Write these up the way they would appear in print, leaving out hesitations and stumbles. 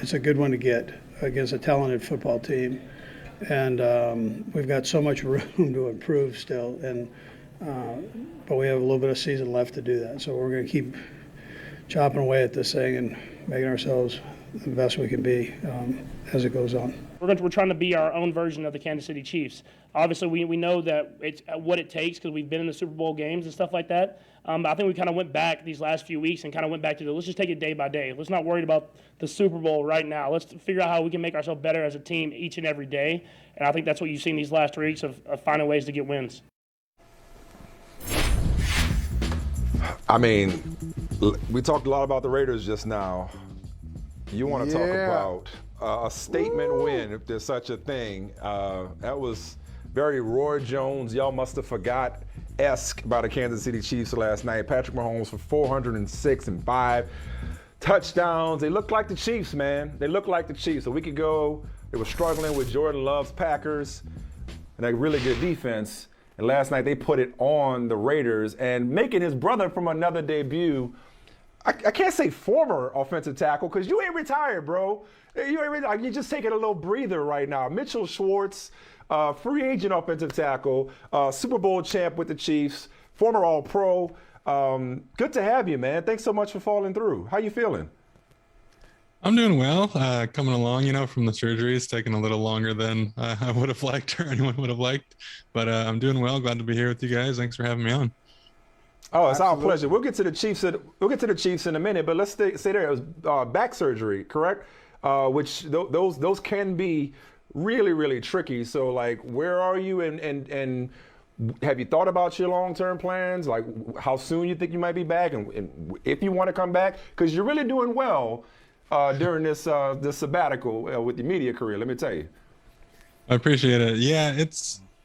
it's a good one to get against a talented football team. And we've got so much room to improve still, but we have a little bit of season left to do that. So we're going to keep chopping away at this thing and making ourselves the best we can be as it goes on. We're trying to be our own version of the Kansas City Chiefs. Obviously, we know that it's what it takes because we've been in the Super Bowl games and stuff like that. But I think we kind of went back these last few weeks and kind of went back to let's just take it day by day. Let's not worry about the Super Bowl right now. Let's figure out how we can make ourselves better as a team each and every day. And I think that's what you've seen these last 3 weeks of finding ways to get wins. I mean, we talked a lot about the Raiders just now. You want to talk about a statement win, if there's such a thing. That was very Roy Jones, y'all must have forgot-esque by the Kansas City Chiefs last night. Patrick Mahomes for 406 and 5 touchdowns. They look like the Chiefs, man. They look like the Chiefs. A week ago, they were struggling with Jordan Love's Packers and a really good defense. And last night, they put it on the Raiders and making his brother from another debut. I can't say former offensive tackle because you ain't retired, bro. You ain't retired. You're just taking a little breather right now. Mitchell Schwartz, free agent offensive tackle, Super Bowl champ with the Chiefs, former All-Pro. Good to have you, man. Thanks so much for falling through. How you feeling? I'm doing well. Coming along, from the surgery. It's taking a little longer than I would have liked or anyone would have liked. But I'm doing well. Glad to be here with you guys. Thanks for having me on. Oh, it's our pleasure. We'll get to the Chiefs in a minute, but let's stay there. It was back surgery, correct? Which those can be really, really tricky. So, like, where are you, and have you thought about your long-term plans? Like, how soon you think you might be back, and if you want to come back, because you're really doing well during this sabbatical with your media career. Let me tell you. I appreciate it. Yeah,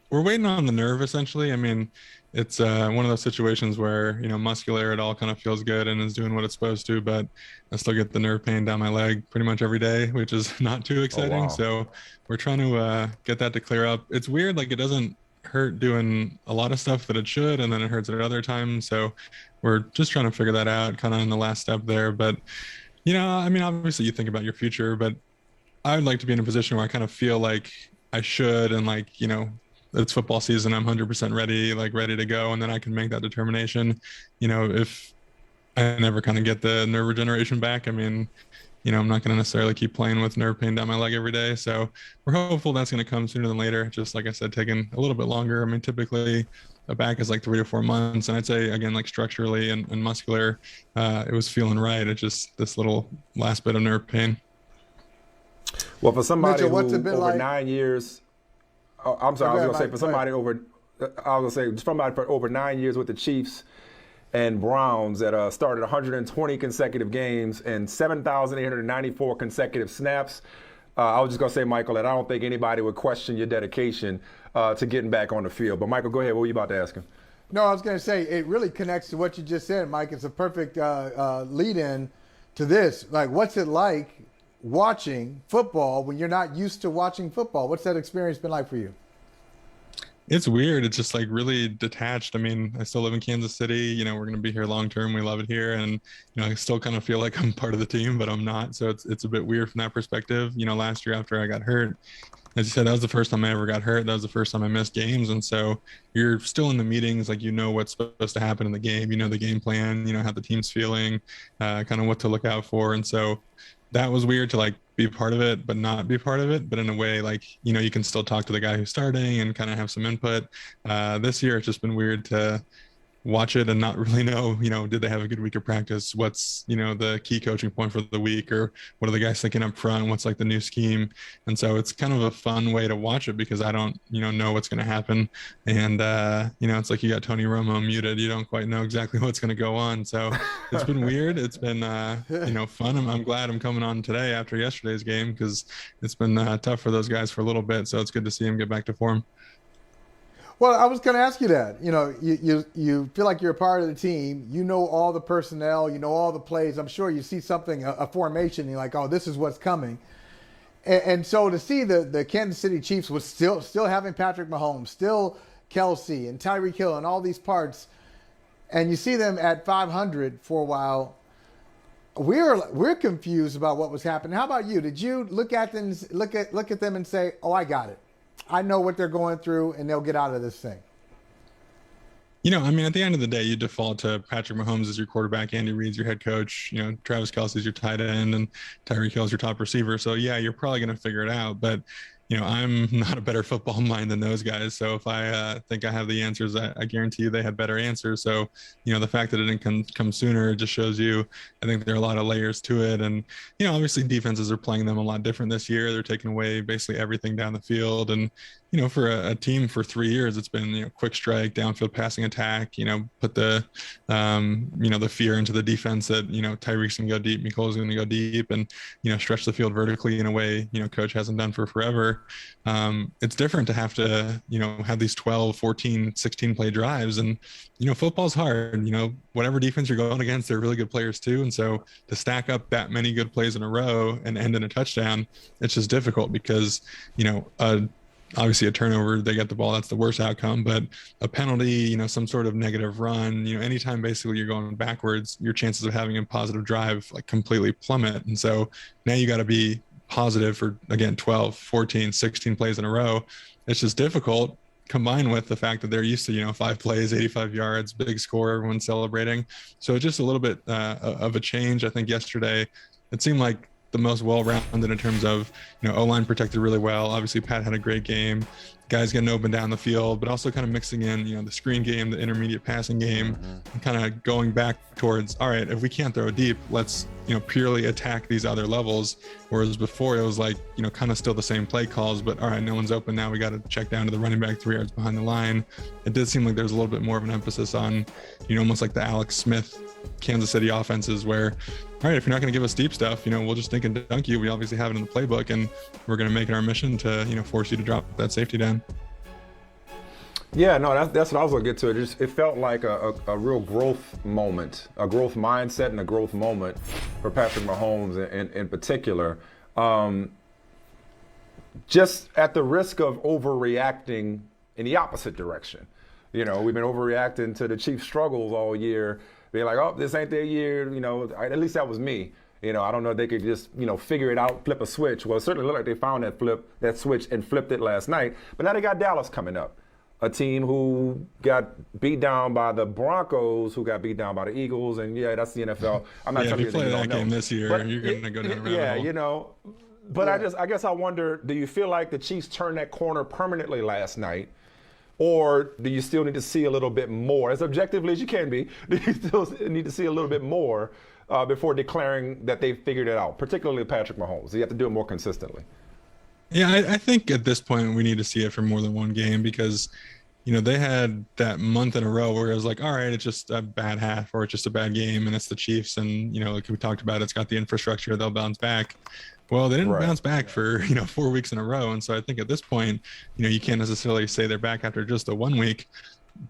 we're waiting on the nerve essentially. I mean, it's one of those situations where, muscular, it all kind of feels good and is doing what it's supposed to, but I still get the nerve pain down my leg pretty much every day, which is not too exciting. Oh, wow. So we're trying to get that to clear up. It's weird, like it doesn't hurt doing a lot of stuff that it should, and then it hurts at other times. So we're just trying to figure that out, kind of in the last step there. But, I mean, obviously you think about your future, but I would like to be in a position where I kind of feel like I should, and like, it's football season, I'm 100% ready to go, and then I can make that determination. If I never kind of get the nerve regeneration back, I mean, I'm not going to necessarily keep playing with nerve pain down my leg every day. So we're hopeful that's going to come sooner than later. Just like I said, taking a little bit longer. I mean, typically a back is like 3 to 4 months. And I'd say, again, like structurally and muscular, it was feeling right. It's just this little last bit of nerve pain. Well, for somebody Mitchell, who over 9 years, I'm sorry, I was going to say for somebody for over 9 years with the Chiefs and Browns that started 120 consecutive games and 7,894 consecutive snaps. I was just going to say, Michael, that I don't think anybody would question your dedication to getting back on the field. But, Michael, go ahead. What were you about to ask him? No, I was going to say, it really connects to what you just said, Mike. It's a perfect lead-in to this. Like, what's it like watching football when you're not used to watching football? What's that experience been like for you? It's weird. It's just like really detached. I mean, I still live in Kansas City. We're going to be here long term. We love it here. And, I still kind of feel like I'm part of the team, but I'm not. So it's a bit weird from that perspective. Last year after I got hurt, as you said, that was the first time I ever got hurt. That was the first time I missed games. And so you're still in the meetings, like, what's supposed to happen in the game, the game plan, how the team's feeling, kind of what to look out for. And so that was weird to like be part of it, but not be part of it. But in a way, like, you can still talk to the guy who's starting and kind of have some input. This year, it's just been weird to watch it and not really know, did they have a good week of practice? What's, the key coaching point for the week, or what are the guys thinking up front? What's like the new scheme? And so it's kind of a fun way to watch it because I don't, know what's going to happen. And, it's like you got Tony Romo muted. You don't quite know exactly what's going to go on. So it's been weird. It's been, fun. I'm glad I'm coming on today after yesterday's game because it's been tough for those guys for a little bit. So it's good to see them get back to form. Well, I was going to ask you that. You feel like you're a part of the team. You know all the personnel. You know all the plays. I'm sure you see something, a formation, and you're like, oh, this is what's coming. And so to see the Kansas City Chiefs was still having Patrick Mahomes, still Kelsey and Tyreek Hill and all these parts, and you see them at 500 for a while. we're confused about what was happening. How about you? Did you look at them and say, "Oh, I got it. I know what they're going through, and they'll get out of this thing"? I mean, at the end of the day, you default to Patrick Mahomes as your quarterback, Andy Reid's your head coach, Travis Kelce's your tight end, and Tyreek Hill's your top receiver. So yeah, you're probably going to figure it out. But I'm not a better football mind than those guys. So if I think I have the answers, I guarantee you they had better answers. So, the fact that it didn't come sooner just shows you, I think there are a lot of layers to it. And, obviously defenses are playing them a lot different this year. They're taking away basically everything down the field. And, for a team for 3 years, it's been, quick strike, downfield passing attack, put the, the fear into the defense that, Tyreek's going to go deep, Nicole's going to go deep, and, stretch the field vertically in a way, coach hasn't done for forever. It's different to have to, have these 12, 14, 16 play drives. And, football's hard, whatever defense you're going against, they're really good players too. And so to stack up that many good plays in a row and end in a touchdown, it's just difficult because, obviously a turnover, they get the ball, that's the worst outcome, but a penalty, some sort of negative run, anytime basically you're going backwards, your chances of having a positive drive like completely plummet. And so now you got to be positive for, again, 12, 14, 16 plays in a row. It's just difficult, combined with the fact that they're used to, 5 plays, 85 yards, big score, everyone's celebrating. So it's just a little bit of a change. I think yesterday it seemed like the most well-rounded in terms of, O-line protected really well. Obviously, Pat had a great game. Guys getting open down the field, but also kind of mixing in, the screen game, the intermediate passing game, and kind of going back towards, all right, if we can't throw deep, let's, purely attack these other levels. Whereas before it was like, kind of still the same play calls, but all right, no one's open now. We got to check down to the running back 3 yards behind the line. It did seem like there's a little bit more of an emphasis on, almost like the Alex Smith Kansas City offenses where, all right, if you're not going to give us deep stuff, we'll just dink and dunk you. We obviously have it in the playbook, and we're going to make it our mission to, force you to drop that safety down. Yeah, no, that's what I was going to get to. It felt like a real growth moment, a growth mindset and a growth moment for Patrick Mahomes in particular. Just at the risk of overreacting in the opposite direction. We've been overreacting to the Chiefs' struggles all year. Being like, oh, this ain't their year. At least that was me. I don't know if they could just, figure it out, flip a switch. Well, it certainly looked like they found that switch and flipped it last night. But now they got Dallas coming up, a team who got beat down by the Broncos, who got beat down by the Eagles. And yeah, that's the NFL. I'm not telling you if you play that game this year, but you're going to go down a rabbit hole. But yeah. I guess I wonder, do you feel like the Chiefs turned that corner permanently last night? Or do you still need to see a little bit more, as objectively as you can be, do you still need to see a little bit more before declaring that they've figured it out, particularly Patrick Mahomes? You have to do it more consistently. Yeah, I think at this point we need to see it for more than one game because, they had that month in a row where it was like, all right, it's just a bad half or it's just a bad game and it's the Chiefs and, like we talked about, it's got the infrastructure, they'll bounce back. Well, they didn't bounce back for, 4 weeks in a row. And so I think at this point, you can't necessarily say they're back after just a 1 week.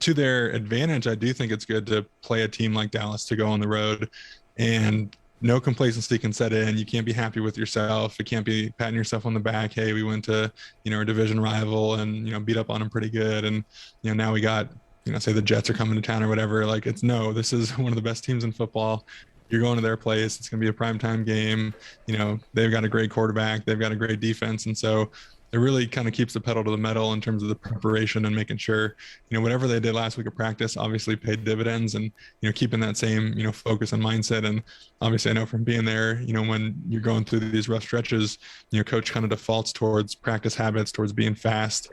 To their advantage, I do think it's good to play a team like Dallas to go on the road and no complacency can set in. You can't be happy with yourself. You can't be patting yourself on the back. Hey, we went to, a division rival and, beat up on them pretty good. And, now we got, say the Jets are coming to town or whatever. Like this is one of the best teams in football. You're going to their place. It's going to be a primetime game. They've got a great quarterback. They've got a great defense. And so it really kind of keeps the pedal to the metal in terms of the preparation and making sure, whatever they did last week of practice obviously paid dividends and, keeping that same, focus and mindset. And obviously I know from being there, when you're going through these rough stretches, coach kind of defaults towards practice habits, towards being fast.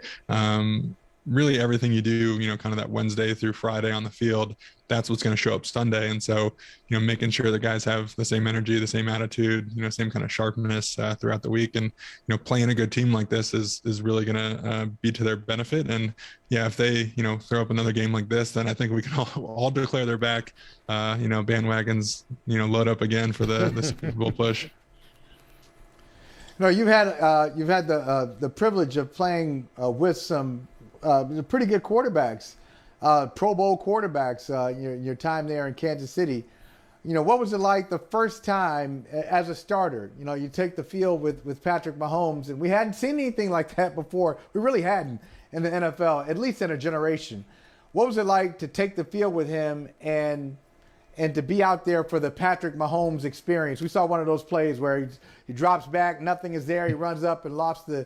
Really everything you do, kind of that Wednesday through Friday on the field, that's what's going to show up Sunday. And so, making sure the guys have the same energy, the same attitude, same kind of sharpness throughout the week. And, playing a good team like this is really going to be to their benefit. And yeah, if they, throw up another game like this, then I think we can all declare they're back, bandwagons, load up again for the Super Bowl push. No, you've had the privilege of playing with some pretty good quarterbacks, Pro Bowl quarterbacks, your time there in Kansas City. What was it like the first time as a starter? You take the field with Patrick Mahomes, and we hadn't seen anything like that before. We really hadn't in the NFL, at least in a generation. What was it like to take the field with him and and to be out there for the Patrick Mahomes experience. We saw one of those plays where he drops back, nothing is there, he runs up and lofts the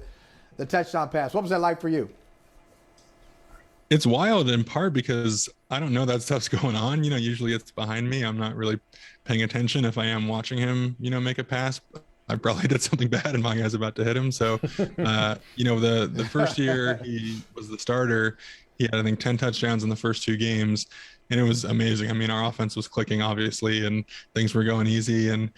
touchdown pass. What was that like for you? It's wild in part because I don't know that stuff's going on. Usually it's behind me. I'm not really paying attention. If I am watching him, make a pass, I probably did something bad and my guy's about to hit him. So, the first year he was the starter, he had, I think, 10 touchdowns in the first 2 games. And it was amazing. I mean, our offense was clicking, obviously, and things were going easy. And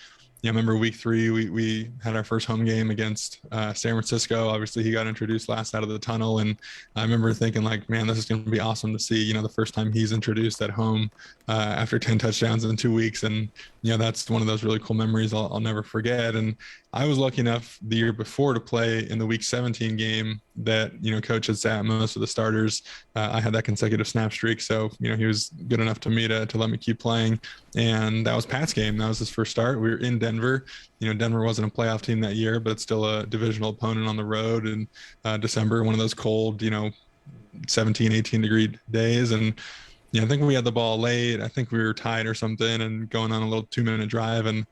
I remember week 3, we had our first home game against San Francisco. Obviously, he got introduced last out of the tunnel. And I remember thinking, like, man, this is going to be awesome to see, the first time he's introduced at home after 10 touchdowns in 2 weeks. And, that's one of those really cool memories I'll never forget. And I was lucky enough the year before to play in the week 17 game that, coach had sat most of the starters. I had that consecutive snap streak. So, he was good enough to me to let me keep playing. And that was Pat's game. That was his first start. We were in Denver. Denver wasn't a playoff team that year, but it's still a divisional opponent on the road in December, one of those cold, 17, 18 degree days. And, I think we had the ball late. I think we were tied or something and going on a little 2-minute drive. And,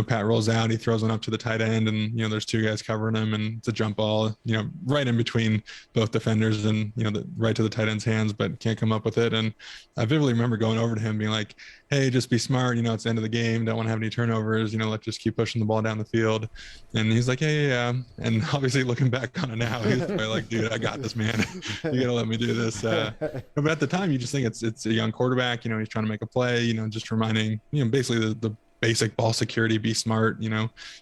Pat rolls out, he throws one up to the tight end and, there's 2 guys covering him and it's a jump ball, right in between both defenders and, right to the tight end's hands, but can't come up with it. And I vividly remember going over to him being like, hey, just be smart. It's the end of the game. Don't want to have any turnovers. Let's just keep pushing the ball down the field. And he's like, yeah. And obviously looking back on it now, he's probably like, dude, I got this, man. You got to let me do this. But at the time, you just think it's a young quarterback. He's trying to make a play, just reminding, basically the basic ball security, be smart,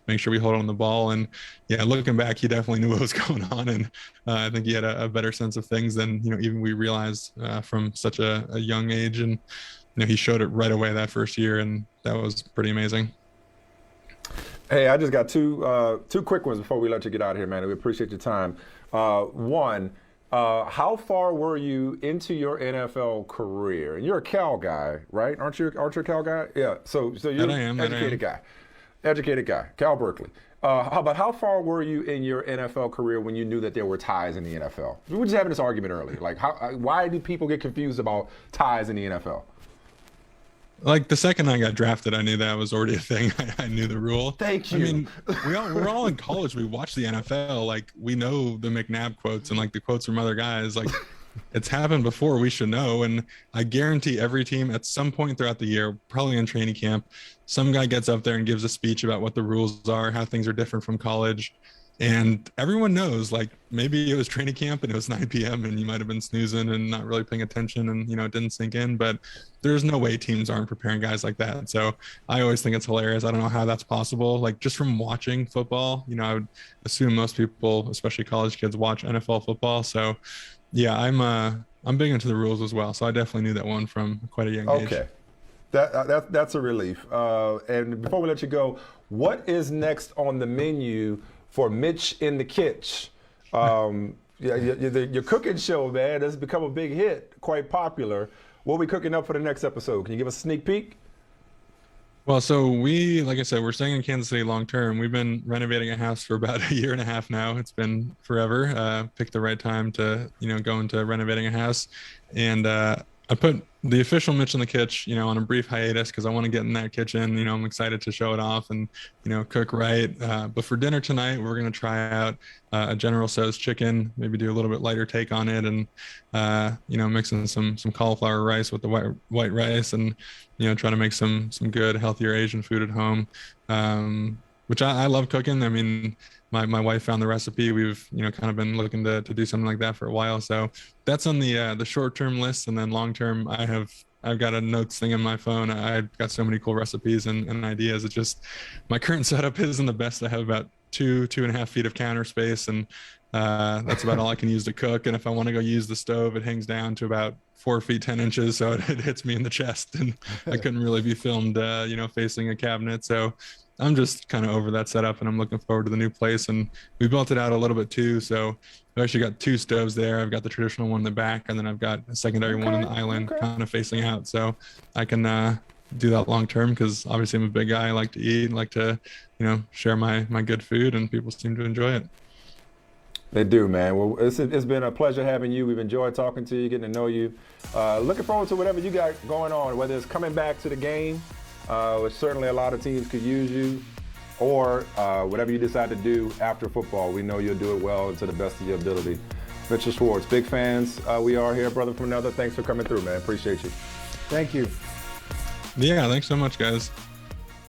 make sure we hold on the ball. And yeah, looking back, he definitely knew what was going on. And I think he had a better sense of things than, even we realized from such a young age. And, he showed it right away that first year, and that was pretty amazing. Hey, I just got two quick ones before we let you get out of here, man. We appreciate your time. One, how far were you into your NFL career? And you're a Cal guy, right? Aren't you a Cal guy? Yeah. So you're an educated guy, Cal Berkeley. How far were you in your NFL career when you knew that there were ties in the NFL? We were just having this argument earlier. Like, why do people get confused about ties in the NFL? Like the second I got drafted, I knew that was already a thing. I knew the rule. Thank you. I mean, we're all in college. We watch the NFL. Like, we know the McNabb quotes and like the quotes from other guys. Like, it's happened before. We should know. And I guarantee every team at some point throughout the year, probably in training camp, some guy gets up there and gives a speech about what the rules are, how things are different from college. And everyone knows, like, maybe it was training camp and it was 9 p.m. and you might have been snoozing and not really paying attention and, it didn't sink in. But there's no way teams aren't preparing guys like that. So I always think it's hilarious. I don't know how that's possible. Like, just from watching football, I would assume most people, especially college kids, watch NFL football. So, yeah, I'm big into the rules as well. So I definitely knew that one from quite a young age. Okay. That's a relief. And before we let you go, what is next on the menu for Mitch in the Kitch? Your cooking show, man, has become a big hit, quite popular. What are we cooking up for the next episode? Can you give us a sneak peek? Well, so like I said, we're staying in Kansas City long term. We've been renovating a house for about a year and a half now. It's been forever. Picked the right time to, go into renovating a house. And I put the official Mitch in the Kitch, on a brief hiatus because I want to get in that kitchen. I'm excited to show it off and, cook right. But for dinner tonight, we're going to try out a General Tso's chicken, maybe do a little bit lighter take on it and, mixing some cauliflower rice with the white rice and, try to make some good, healthier Asian food at home, which I love cooking. I mean, my wife found the recipe. We've, kind of been looking to do something like that for a while. So that's on the short-term list. And then long-term, I've got a notes thing on my phone. I've got so many cool recipes and ideas. It's just, my current setup isn't the best. I have about 2.5 feet of counter space. And that's about all I can use to cook. And if I want to go use the stove, it hangs down to about 4 feet 10 inches. So it hits me in the chest and I couldn't really be filmed, facing a cabinet. So I'm just kind of over that setup and I'm looking forward to the new place. And we built it out a little bit too. So I've actually got 2 stoves there. I've got the traditional one in the back and then I've got a secondary one on the island kind of facing out. So I can do that long term because obviously I'm a big guy. I like to eat, like to, share my good food and people seem to enjoy it. They do, man. Well, it's been a pleasure having you. We've enjoyed talking to you, getting to know you. Looking forward to whatever you got going on, whether it's coming back to the game, which certainly a lot of teams could use you, or whatever you decide to do after football. We know you'll do it well and to the best of your ability. Mr. Schwartz, big fans. We are here, brother from another. Thanks for coming through, man. Appreciate you. Thank you. Yeah, thanks so much, guys.